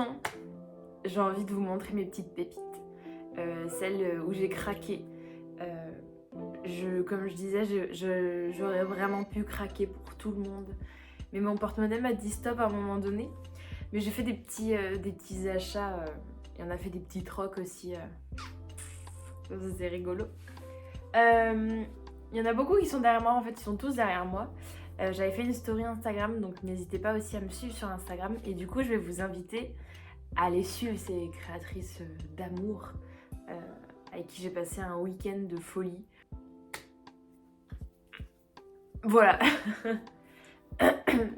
maintenant, j'ai envie de vous montrer mes petites pépites. Celles où j'ai craqué. Comme je disais, j'aurais vraiment pu craquer pour tout le monde. Mais mon porte-monnaie m'a dit stop à un moment donné. Mais j'ai fait des petits achats. Et on a fait des petits trocs aussi. C'est rigolo. Il y en a beaucoup qui sont derrière moi. En fait, ils sont tous derrière moi. J'avais fait une story Instagram. Donc n'hésitez pas aussi à me suivre sur Instagram. Et du coup, je vais vous inviter à aller suivre ces créatrices d'amour. Avec qui j'ai passé un week-end de folie. Voilà.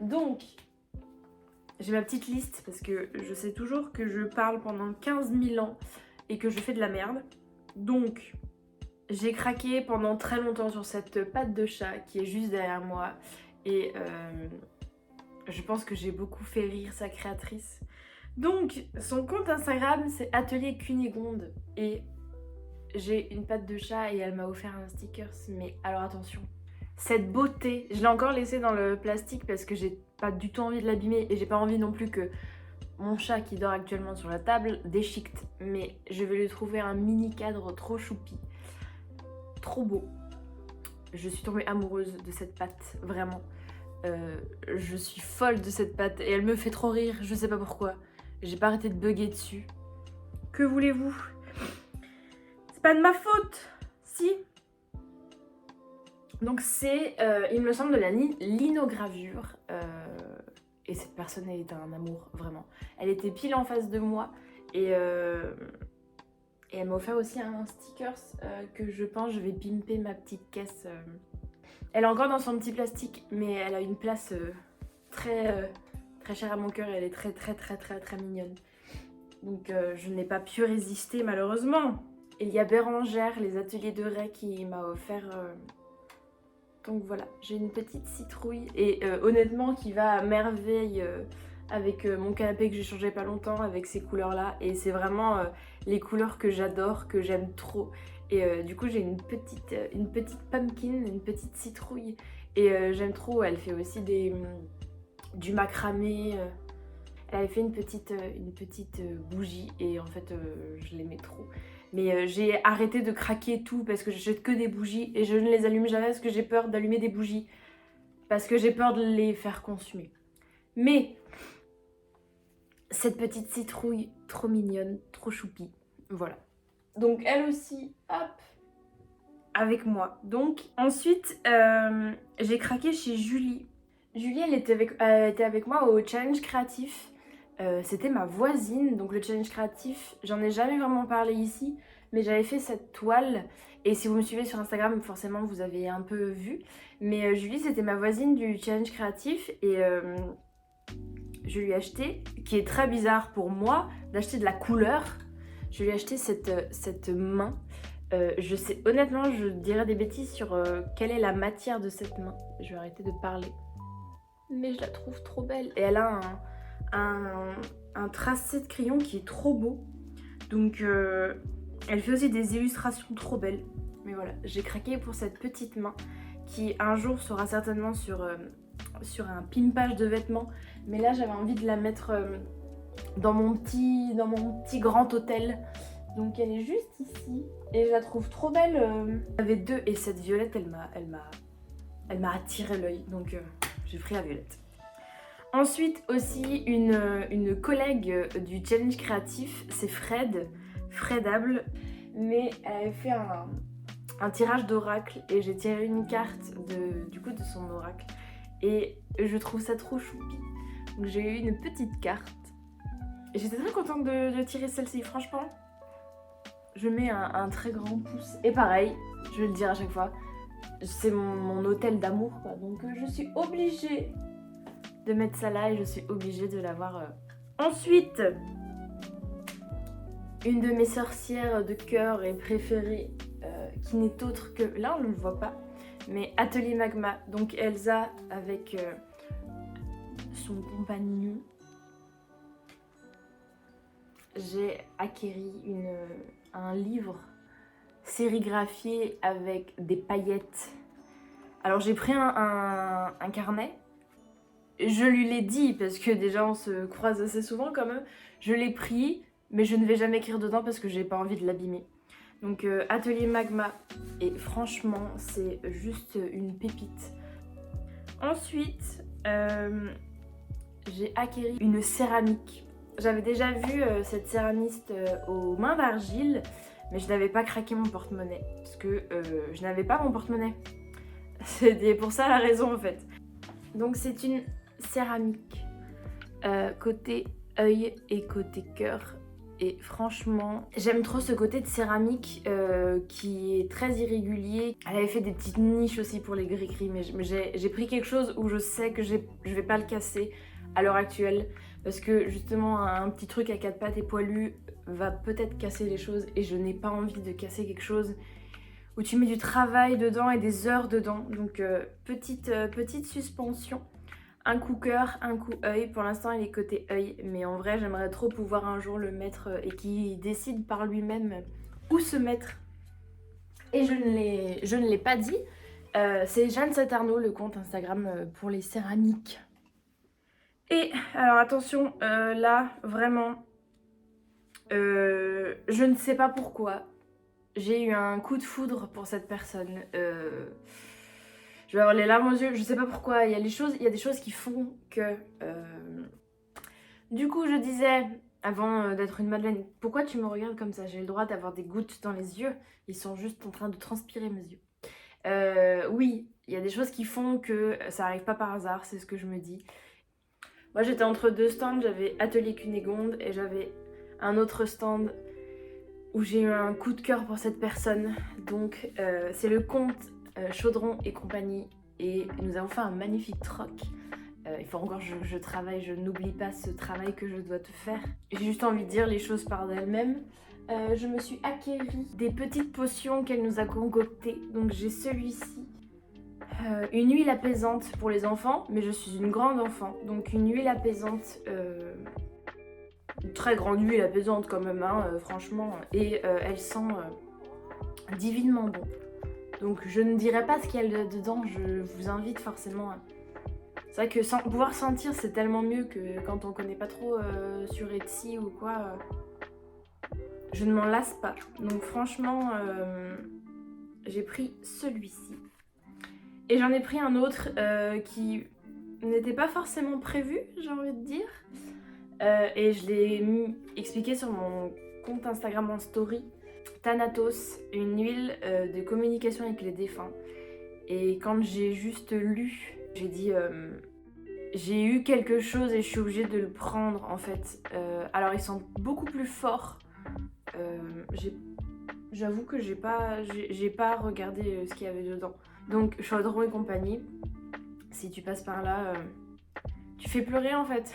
Donc, j'ai ma petite liste parce que je sais toujours que je parle pendant 15 000 ans et que je fais de la merde. Donc, j'ai craqué pendant très longtemps sur cette patte de chat qui est juste derrière moi. Et je pense que j'ai beaucoup fait rire sa créatrice. Donc, son compte Instagram, c'est Atelier Cunégonde. Et j'ai une patte de chat et elle m'a offert un sticker. Mais alors attention. Cette beauté, je l'ai encore laissée dans le plastique parce que j'ai pas du tout envie de l'abîmer et j'ai pas envie non plus que mon chat qui dort actuellement sur la table déchiquette. Mais je vais lui trouver un mini cadre trop choupi, trop beau. Je suis tombée amoureuse de cette patte, vraiment. Je suis folle de cette patte et elle me fait trop rire, je sais pas pourquoi. J'ai pas arrêté de bugger dessus. Que voulez-vous? C'est pas de ma faute, si. Donc c'est, il me semble, de la linogravure. Et cette personne, elle était un amour, vraiment. Elle était pile en face de moi. Et elle m'a offert aussi un sticker que je pense je vais pimper ma petite caisse. Elle est encore dans son petit plastique, mais elle a une place très chère à mon cœur. Et elle est très mignonne. Donc je n'ai pas pu résister, malheureusement. Il y a Bérangère, les ateliers de Ray, qui m'a offert... Donc voilà, j'ai une petite citrouille et honnêtement qui va à merveille avec mon canapé que j'ai changé pas longtemps avec ces couleurs là. Et c'est vraiment les couleurs que j'adore, que j'aime trop. Et du coup j'ai une petite pumpkin, une petite citrouille. Et j'aime trop, elle fait aussi du macramé. Elle avait fait une petite bougie et en fait je l'aimais trop. Mais j'ai arrêté de craquer tout parce que j'achète que des bougies et je ne les allume jamais parce que j'ai peur d'allumer des bougies. Parce que j'ai peur de les faire consumer. Mais cette petite citrouille trop mignonne, trop choupie, voilà. Donc elle aussi, hop, avec moi. Donc ensuite j'ai craqué chez Julie. Julie elle était avec moi au challenge créatif. C'était ma voisine, donc le challenge créatif, j'en ai jamais vraiment parlé ici, mais j'avais fait cette toile, et si vous me suivez sur Instagram, forcément vous avez un peu vu, mais Julie c'était ma voisine du challenge créatif, et je lui ai acheté, qui est très bizarre pour moi, d'acheter de la couleur, je lui ai acheté cette main. Je sais, honnêtement, je dirais des bêtises sur quelle est la matière de cette main, je vais arrêter de parler, mais je la trouve trop belle, et elle a un tracé de crayon qui est trop beau. Donc elle fait aussi des illustrations trop belles. Mais voilà, j'ai craqué pour cette petite main qui un jour sera certainement sur un pimpage de vêtements. Mais là j'avais envie de la mettre dans mon petit grand hôtel. Donc elle est juste ici et je la trouve trop belle. J'avais deux et cette violette elle m'a attiré l'œil. Donc j'ai pris la violette. Ensuite aussi une collègue du challenge créatif, c'est Fredable, mais elle avait fait un tirage d'oracle et j'ai tiré une carte de son oracle et je trouve ça trop choupi. Donc j'ai eu une petite carte. J'étais très contente de tirer celle-ci, franchement. Je mets un très grand pouce et pareil, je vais le dire à chaque fois, c'est mon hôtel d'amour quoi, donc je suis obligée de mettre ça là et je suis obligée de l'avoir. Ensuite, une de mes sorcières de cœur et préférées, qui n'est autre que, là on ne le voit pas, mais Atelier Magma, donc Elsa avec son compagnon. J'ai acquéri un livre sérigraphié avec des paillettes. Alors j'ai pris un carnet. je lui l'ai dit, parce que déjà on se croise assez souvent quand même. Je l'ai pris, mais je ne vais jamais écrire dedans parce que j'ai pas envie de l'abîmer. Donc Atelier Magma, et franchement c'est juste une pépite. Ensuite, j'ai acquéri une céramique. J'avais déjà vu cette céramiste aux mains d'argile, mais je n'avais pas craqué mon porte-monnaie, parce que je n'avais pas mon porte-monnaie. C'était pour ça la raison en fait. Donc c'est une céramique côté œil et côté cœur. Et franchement, j'aime trop ce côté de céramique qui est très irrégulier. Elle avait fait des petites niches aussi pour les gris-gris, mais j'ai pris quelque chose où je sais que je vais pas le casser à l'heure actuelle. Parce que justement, un petit truc à 4 pattes et poilu va peut-être casser les choses. Et je n'ai pas envie de casser quelque chose où tu mets du travail dedans et des heures dedans. Donc petite suspension. Un coup cœur, un coup œil. Pour l'instant, il est côté œil, mais en vrai, j'aimerais trop pouvoir un jour le mettre et qu'il décide par lui-même où se mettre. Et je ne l'ai pas dit. C'est Jeanne Satarno, le compte Instagram pour les céramiques. Et alors attention, là, vraiment, je ne sais pas pourquoi. J'ai eu un coup de foudre pour cette personne. Je vais avoir les larmes aux yeux, je sais pas pourquoi, il y a des choses qui font que... Du coup, je disais, avant d'être une madeleine, pourquoi tu me regardes comme ça? J'ai le droit d'avoir des gouttes dans les yeux, ils sont juste en train de transpirer mes yeux. Oui, il y a des choses qui font que ça arrive pas par hasard, c'est ce que je me dis. Moi, j'étais entre deux stands, j'avais Atelier Cunégonde et j'avais un autre stand où j'ai eu un coup de cœur pour cette personne. Donc, c'est le compte Chaudron et compagnie, et nous avons fait un magnifique troc. Il faut encore que je travaille, je n'oublie pas ce travail que je dois te faire. J'ai juste envie de dire les choses par d'elles-mêmes. Je me suis acquéri des petites potions qu'elle nous a concoctées. Donc j'ai celui-ci, une huile apaisante pour les enfants, mais je suis une grande enfant, donc une huile apaisante, une très grande huile apaisante quand même, hein, franchement, et elle sent divinement bon. Donc je ne dirai pas ce qu'il y a dedans, je vous invite forcément à... C'est vrai que pouvoir sentir, c'est tellement mieux que quand on connaît pas trop sur Etsy ou quoi. Je ne m'en lasse pas. Donc franchement, j'ai pris celui-ci. Et j'en ai pris un autre qui n'était pas forcément prévu, j'ai envie de dire. Et je l'ai expliqué sur mon compte Instagram en story. Thanatos, une huile de communication avec les défunts. Et quand j'ai juste lu, j'ai dit j'ai eu quelque chose et je suis obligée de le prendre en fait. Alors ils sont beaucoup plus forts. J'avoue que j'ai pas regardé ce qu'il y avait dedans. Donc Chaudron et compagnie, si tu passes par là, tu fais pleurer en fait.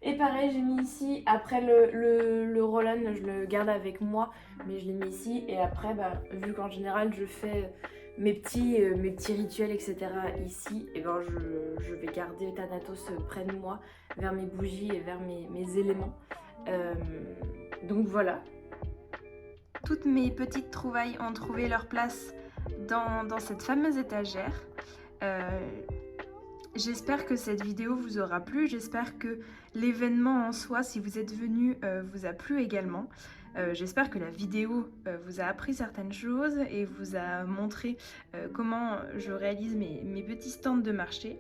Et pareil, j'ai mis ici, après le roll-on, je le garde avec moi, mais je l'ai mis ici. Et après, vu qu'en général, je fais mes petits rituels, etc. ici, et ben je vais garder Thanatos près de moi, vers mes bougies et vers mes éléments. Donc voilà. Toutes mes petites trouvailles ont trouvé leur place dans cette fameuse étagère. J'espère que cette vidéo vous aura plu, j'espère que l'événement en soi, si vous êtes venu, vous a plu également. J'espère que la vidéo vous a appris certaines choses et vous a montré comment je réalise mes petits stands de marché.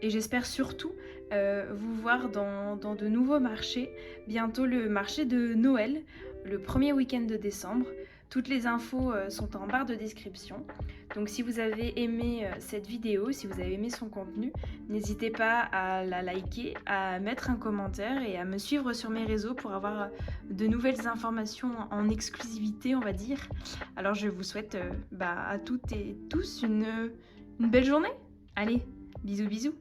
Et j'espère surtout vous voir dans de nouveaux marchés, bientôt le marché de Noël, le premier week-end de décembre. Toutes les infos sont en barre de description. Donc si vous avez aimé cette vidéo, si vous avez aimé son contenu, n'hésitez pas à la liker, à mettre un commentaire et à me suivre sur mes réseaux pour avoir de nouvelles informations en exclusivité, on va dire. Alors je vous souhaite à toutes et tous une belle journée. Allez, bisous bisous.